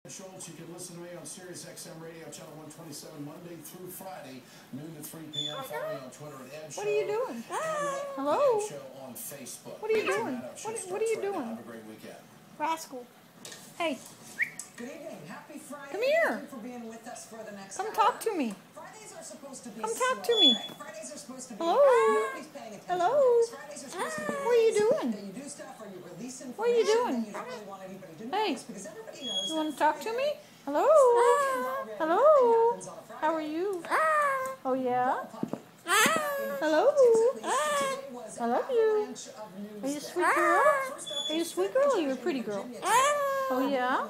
Schultz, you can listen to me on Sirius XM Radio, channel 127, Monday through Friday, noon to 3 p.m. Follow me on Twitter at Ed Show. What are you doing? Hello? Ed Show on Facebook. What are you doing? What are you doing? Have a great weekend. Rascal. Hey. Good evening. Happy Friday. Come here. Thank you for being with us for the next Come hour. talk to me. Fridays are supposed to be Come talk to me. Fridays are supposed to be Hello? nobody's paying attention. Hello? Fridays are supposed to be What are you doing? that you do stuff or you release information What are you doing? that you don't really want anybody to know Hey. because everybody knows You want to that talk to me? Hello? Hello? How are you? Oh, yeah? Hello? I love you. Are you a sweet girl? Are you a sweet girl or are you a pretty girl? Oh, yeah?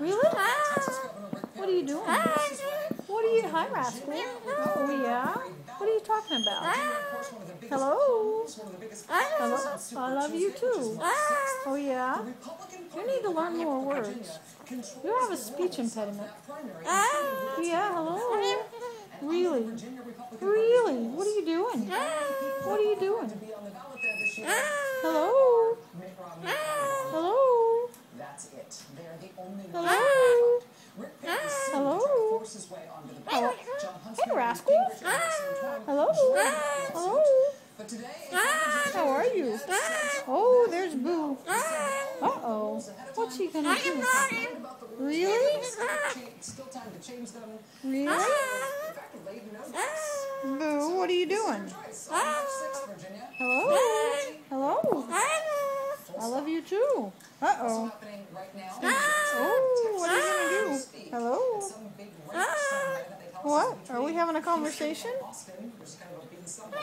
Really? What are you doing? What are you? Hi, Rascal. Oh, yeah? What are you talking about? Hello? Hello? I love you, too. Oh, yeah? You need to learn more words. You have a speech impediment. Yeah, hello? Really? Really? What are you doing? What are you doing? Hello? Hello? That's it. They're the only Hello? Hello? Hello? Hey, Rascal. Hello? Hello? But today, How are you? Oh, there's Boo. Uh-oh. What's he gonna do? Really? still time to change them. Really? In fact, late notice. Boo, what are you doing? March 6th, Virginia. Hello? Hello? I love you too. Uh-oh. Happening right now. Oh, what are you gonna do? Hello? Some big ranch somewhere that they tell us What? is Are we having a conversation? Boston. There's kind of a big somewhere.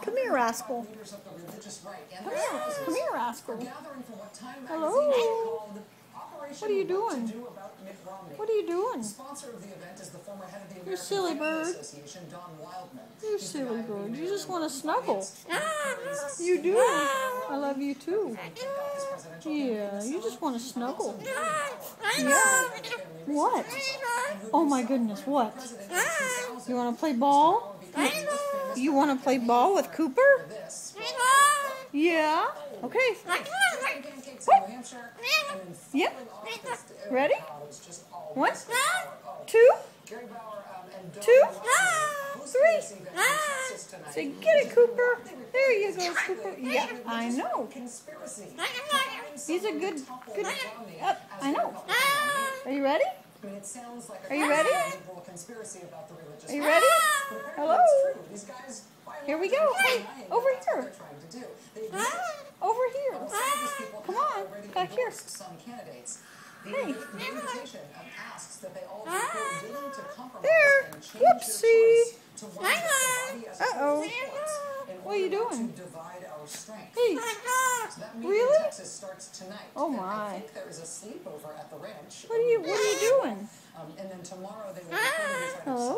Come here, Rascal. Leaders of the religious right and Come their here. spouses Come here, Rascal. gathering for what Time Hello? magazine called Operation What are you What doing? to Do About Mitt Romney. What are you doing? Sponsor of the event is the former head of the You American silly Family bird. Association, Don Wildman. You He's the silly guy who bird. You made just a want to snuggle. audience You do. I love you too. kick off his presidential Yeah, you just want to snuggle. campaign. Yeah. What? Oh my goodness, what? You want to play ball? You want to play ball with Cooper? Yeah. Okay. Pancakes in New Hampshire, and then Yep. falling off this, Ready? it was just all One, messed up. 2, Gary Bauer and Dawn 2, Wildman hosting 3. this event in Texas tonight. Say, get it, Cooper. There you go, Cooper. Yeah, I know. Conspiracy. He's a good. I know. Are you ready? I mean, it sounds like Are you ready? a conspiracy about the religious Are you ready? But apparently Hello? it's true. These guys, by and Here we large, go. are Hey, denying over that that's what here. they're trying to do. They admit it. Over here. Some of these people Come have on, already back here. endorsed some candidates. The Hey. invitation asks that they all be quote, willing to compromise There. and change Whoopsie. their choice to one that the body as a Uh-oh. whole supports in What are you order not doing? to divide our strength. Hey. So that meeting Really? in Texas starts tonight. Oh, And my. I think there is a sleepover at the ranch. What are you doing? And then tomorrow they will reportedly try to Hello?